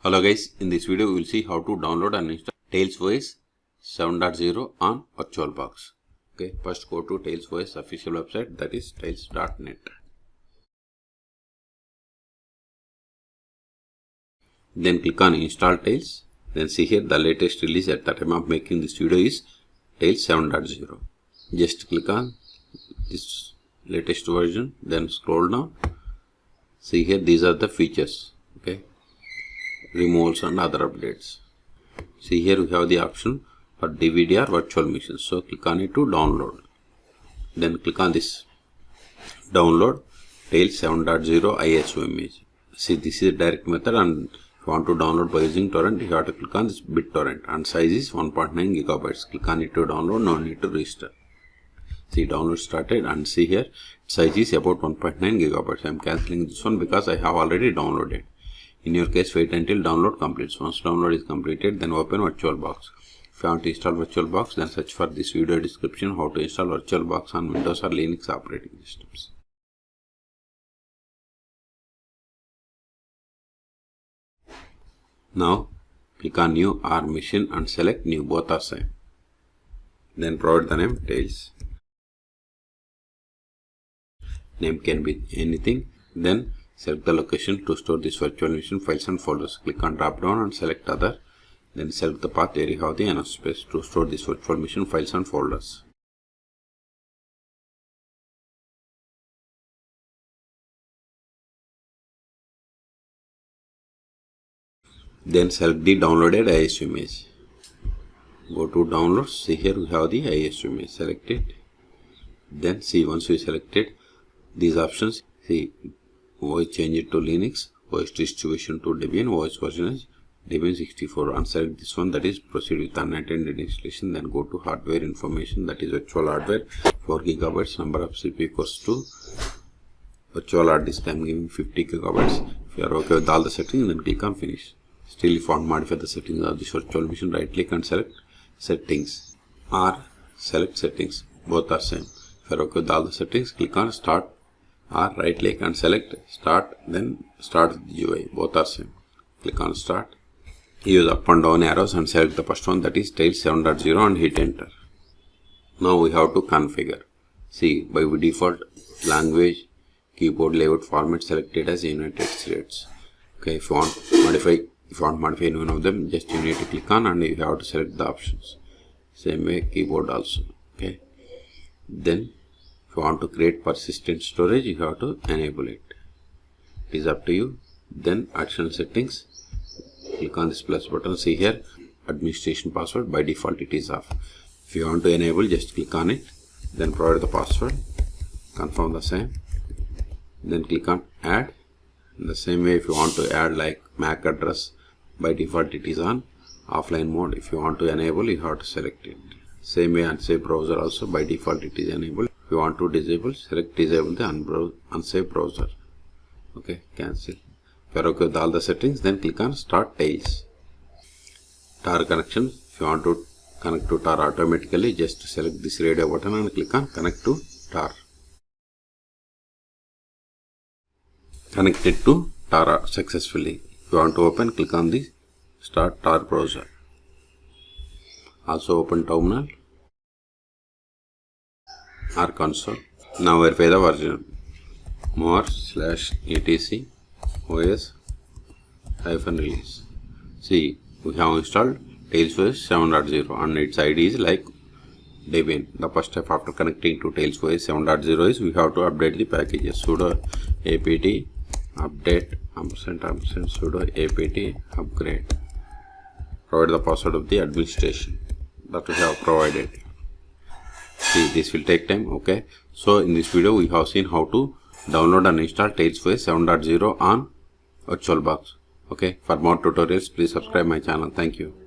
Hello guys, in this video we will see how to download and install Tails OS 7.0 on VirtualBox. Okay, first go to Tails OS official website, that is tails.net. Then click on install Tails. Then see here the latest release at the time of making this video is Tails 7.0. Just click on this latest version, then scroll down. See here these are the features. Okay, removals and other updates. See here we have the option for DVD or virtual machine. So click on it to download. Then click on this download Tails 7.0 ISO image. See, this is a direct method, and if you want to download by using torrent, you have to click on this BitTorrent, and size is 1.9 gigabytes. Click on it to download, no need to register. See, download started, and see here size is about 1.9 gigabytes. I am cancelling this one because I have already downloaded. In your case, wait until download completes. Once download is completed, then open VirtualBox. If you want to install VirtualBox, then search for this video description how to install VirtualBox on Windows or Linux operating systems. Now, click on New or Machine and select New, both are same. Then provide the name Tails. Name can be anything. Then select the location to store this virtual machine files and folders. Click on drop down and select other. Then select the path where you have the enough space to store this virtual machine files and folders. Then select the downloaded ISO image. Go to downloads. See here we have the ISO image. Select it. Then see, once you selected these options, see, OS change it to Linux, OS distribution to Debian, OS version is Debian 64, and select this one, that is proceed with unattended installation. Then go to hardware information, that is virtual hardware, 4 gigabytes, number of CPU equals to virtual hard disk. I am giving 50 gigabytes. If you are okay with all the settings, then click on finish. Still, if you want to modify the settings of this virtual machine, right click and select settings or select settings, both are same. If you are okay with all the settings, click on start or right click and select start, then start the UI, both are same. Click on start. Use up and down arrows and select the first one, that is Tails 7.0, and hit enter. Now we have to configure. See, by default language keyboard layout format selected as United States. Okay, if you want to modify any one of them, just you need to click on and you have to select the options. Same way keyboard also. Okay, then if you want to create persistent storage, you have to enable it. It is up to you. Then additional settings, click on this plus button. See here administration password, by default it is off. If you want to enable, just click on it, then provide the password, confirm the same, then click on add. In the same way, if you want to add like MAC address, by default it is on offline mode. If you want to enable, you have to select it. Same way unsafe browser also, by default it is enabled. If you want to disable, select disable the unsafe browser. Okay, cancel. If you are okay with all the settings, then click on start Tails. Tar connection, if you want to connect to tar automatically, just select this radio button and click on connect to tar. Connected to tar successfully. If you want to open, click on the start tar browser. Also open terminal or console. Now verify the version. more/etc os-release. See, we have installed Tails OS 7.0 and its ID is like Debian. The first step after connecting to Tails OS 7.0 is we have to update the packages. Sudo apt update & sudo apt upgrade. Provide the password of the administration that we have provided. See, this will take time. Okay, so in this video we have seen how to download and install Tails OS 7.0 on VirtualBox. Okay, for more tutorials please subscribe my channel. Thank you.